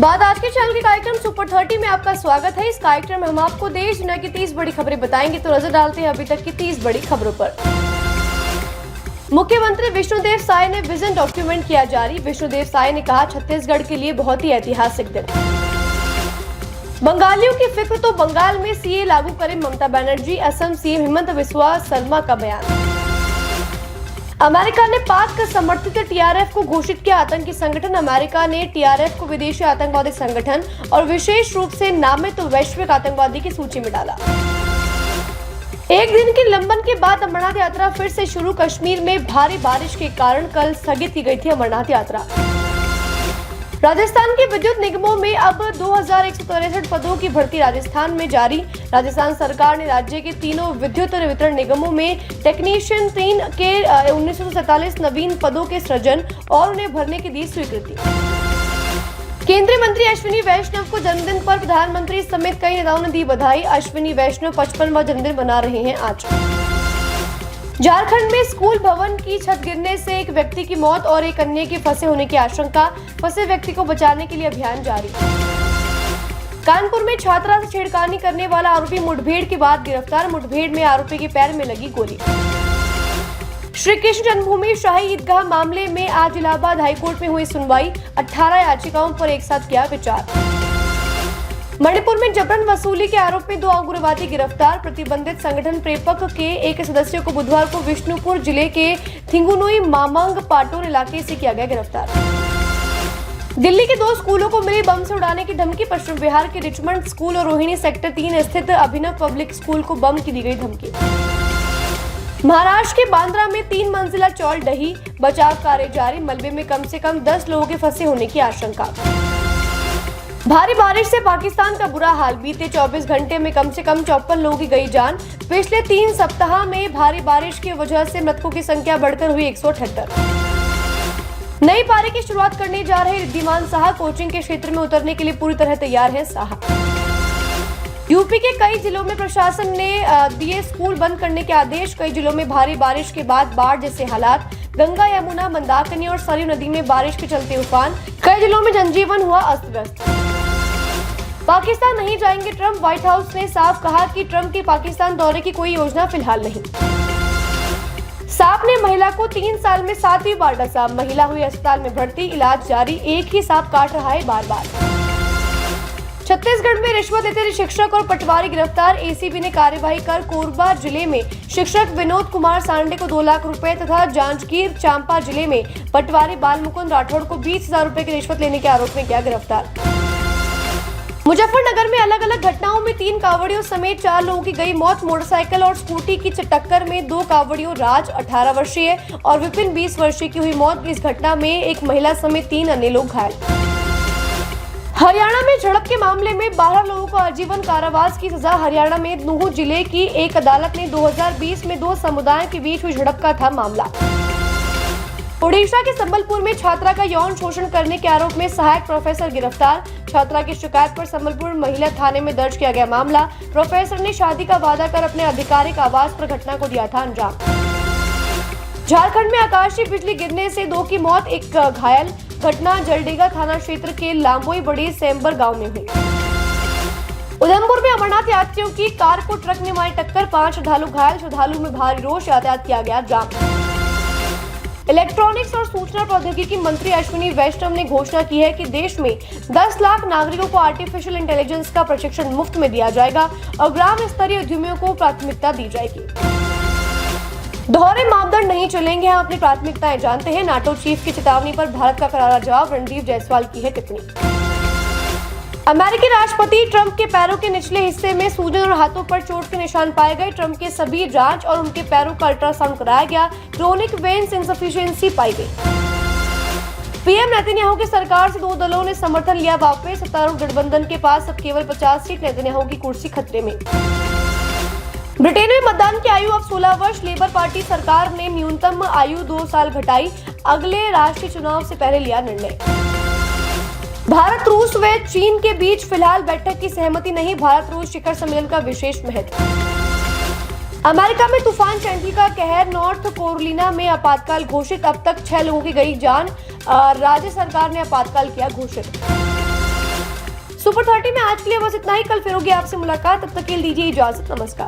बात आज के चैनल के कार्यक्रम सुपर 30 में आपका स्वागत है। इस कार्यक्रम में हम आपको देश दुनिया की 30 बड़ी खबरें बताएंगे। तो नजर डालते हैं अभी तक की 30 बड़ी खबरों पर। मुख्यमंत्री विष्णुदेव साय ने विजन डॉक्यूमेंट किया जारी। विष्णुदेव साय ने कहा, छत्तीसगढ़ के लिए बहुत ही ऐतिहासिक दिन। बंगालियों की फिक्र तो बंगाल में सीए लागू करें ममता बनर्जी। असम सीएम हेमंत बिस्वा शर्मा का बयान। अमेरिका ने पाक समर्थित टीआरएफ को घोषित किया आतंकी संगठन। अमेरिका ने टीआरएफ को विदेशी आतंकवादी संगठन और विशेष रूप से नामित वैश्विक आतंकवादी की सूची में डाला। एक दिन के लंबन के बाद अमरनाथ यात्रा फिर से शुरू। कश्मीर में भारी बारिश के कारण कल स्थगित की गई थी अमरनाथ यात्रा। राजस्थान के विद्युत निगमों में अब 2163 पदों की भर्ती राजस्थान में जारी। राजस्थान सरकार ने राज्य के तीनों विद्युत वितरण निगमों में टेक्नीशियन 3 के 1947 नवीन पदों के सृजन और उन्हें भरने की दी स्वीकृति। केंद्रीय मंत्री अश्विनी वैष्णव को जन्मदिन पर प्रधानमंत्री समेत कई नेताओं ने दी बधाई। अश्विनी वैष्णव 55वां जन्मदिन मना रहे हैं आज। झारखंड में स्कूल भवन की छत गिरने से एक व्यक्ति की मौत और एक अन्य के फंसे होने की आशंका। फंसे व्यक्ति को बचाने के लिए अभियान जारी। कानपुर में छात्रा से छेड़खानी करने वाला आरोपी मुठभेड़ के बाद गिरफ्तार। मुठभेड़ में आरोपी के पैर में लगी गोली। श्री कृष्ण जन्मभूमि शाही ईदगाह मामले में आज इलाहाबाद हाईकोर्ट में हुई सुनवाई। 18 याचिकाओं पर एक साथ किया विचार। मणिपुर में जबरन वसूली के आरोप में 2 उग्रवादी गिरफ्तार। प्रतिबंधित संगठन प्रेपक के एक सदस्य को बुधवार को विष्णुपुर जिले के थिंगुनुई मामंग पाटोर इलाके से किया गया गिरफ्तार। दिल्ली के 2 स्कूलों को मिली बम से उड़ाने की धमकी। पश्चिम बिहार के रिचमंड स्कूल और रोहिणी सेक्टर 3 स्थित अभिनव पब्लिक स्कूल को बम की दी गई धमकी। महाराष्ट्र के बांद्रा में 3 मंजिला चौल ढही। बचाव कार्य जारी। मलबे में कम से कम 10 लोगों के फंसे होने की आशंका। भारी बारिश से पाकिस्तान का बुरा हाल। बीते 24 घंटे में कम से कम 54 लोगों की गई जान। पिछले 3 सप्ताह में भारी बारिश की वजह से मृतकों की संख्या बढ़कर हुई 178। नई पारी की शुरुआत करने जा रहे रिद्धिमान साहा कोचिंग के क्षेत्र में उतरने के लिए पूरी तरह तैयार है साहा। यूपी के कई जिलों में प्रशासन ने दिए स्कूल बंद करने के आदेश। कई जिलों में भारी बारिश के बाद बाढ़ जैसे हालात। गंगा, यमुना, मंदाकिनी और सरयू नदी में बारिश के चलते उफान। कई जिलों में जनजीवन हुआ अस्त व्यस्त। पाकिस्तान नहीं जाएंगे ट्रंप। व्हाइट हाउस ने साफ कहा कि ट्रंप के पाकिस्तान दौरे की कोई योजना फिलहाल नहीं। सांप ने महिला को 3 साल में 7वीं बार डसा। महिला हुई अस्पताल में भर्ती, इलाज जारी। एक ही सांप काट रहा है बार बार। छत्तीसगढ़ में रिश्वत लेते शिक्षक और पटवारी गिरफ्तार। एसीबी ने कार्यवाही कर कोरबा जिले में शिक्षक विनोद कुमार सांडे को 2 लाख रुपए तथा जांजगीर चांपा जिले में पटवारी बालमुकुंद राठौड़ को 20,000 रुपए की रिश्वत लेने के आरोप में किया गिरफ्तार। मुजफ्फरनगर में अलग अलग घटनाओं में 3 कांवड़ियों समेत 4 लोगों की गई मौत। मोटरसाइकिल और स्कूटी की टक्कर में 2 कांवड़ियों राज 18 वर्षीय और विपिन 20 वर्षीय की हुई मौत। इस घटना में एक महिला समेत 3 अन्य लोग घायल। हरियाणा में झड़प के मामले में 12 लोगों को आजीवन कारावास की सजा। हरियाणा में नूंह जिले की एक अदालत ने 2020 में 2 समुदायों के बीच हुई झड़प का था मामला। ओडिशा के संबलपुर में छात्रा का यौन शोषण करने के आरोप में सहायक प्रोफेसर गिरफ्तार। छात्रा की शिकायत पर संबलपुर महिला थाने में दर्ज किया गया मामला। प्रोफेसर ने शादी का वादा कर अपने आधिकारिक आवास पर घटना को दिया था अंजाम। झारखंड में आकाशीय बिजली गिरने से 2 की मौत, 1 घायल। घटना जलडेगा थाना क्षेत्र के लांबोई बड़ी सेम्बर गांव में हुई। उधमपुर में अमरनाथ यात्रियों की कार को ट्रक ने मारी टक्कर, 5 श्रद्धालु घायल। श्रद्धालु में भारी रोष, यातायात किया गया जाम। इलेक्ट्रॉनिक्स और सूचना प्रौद्योगिकी मंत्री अश्विनी वैष्णव ने घोषणा की है कि देश में 10 लाख नागरिकों को आर्टिफिशियल इंटेलिजेंस का प्रशिक्षण मुफ्त में दिया जाएगा और ग्राम स्तरीय उद्यमियों को प्राथमिकता दी जाएगी। दोहरे मापदंड नहीं चलेंगे, हम अपनी प्राथमिकताएं जानते हैं। नाटो चीफ की चेतावनी पर भारत का करारा जवाब। रणदीप जायसवाल की है टिप्पणी। अमेरिकी राष्ट्रपति ट्रंप के पैरों के निचले हिस्से में सूजन और हाथों पर चोट के निशान पाए गए। ट्रंप के सभी जांच और उनके पैरों का अल्ट्रासाउंड कराया गया। क्रोनिक वेन्स इनसफिशिएंसी पाई गई। पीएम नेतन्याहू की सरकार से 2 दलों ने समर्थन लिया वापस। सत्तारूढ़ गठबंधन के पास अब केवल 50 सीट। नेतन्याहू की कुर्सी खतरे में। ब्रिटेन में मतदान की आयु अब 16 वर्ष। लेबर पार्टी सरकार ने न्यूनतम आयु 2 साल घटाई। अगले राष्ट्रीय चुनाव से पहले लिया निर्णय। भारत, रूस व चीन के बीच फिलहाल बैठक की सहमति नहीं। भारत रूस शिखर सम्मेलन का विशेष महत्व। अमेरिका में तूफान चैंडल का कहर। नॉर्थ कैरोलिना में आपातकाल घोषित। अब तक 6 लोगों की गई जान। राज्य सरकार ने आपातकाल किया घोषित। सुपर 30 में आज के लिए बस इतना ही। कल फिर होगी आपसे मुलाकात, तब तक के लिए दीजिए इजाजत। नमस्कार।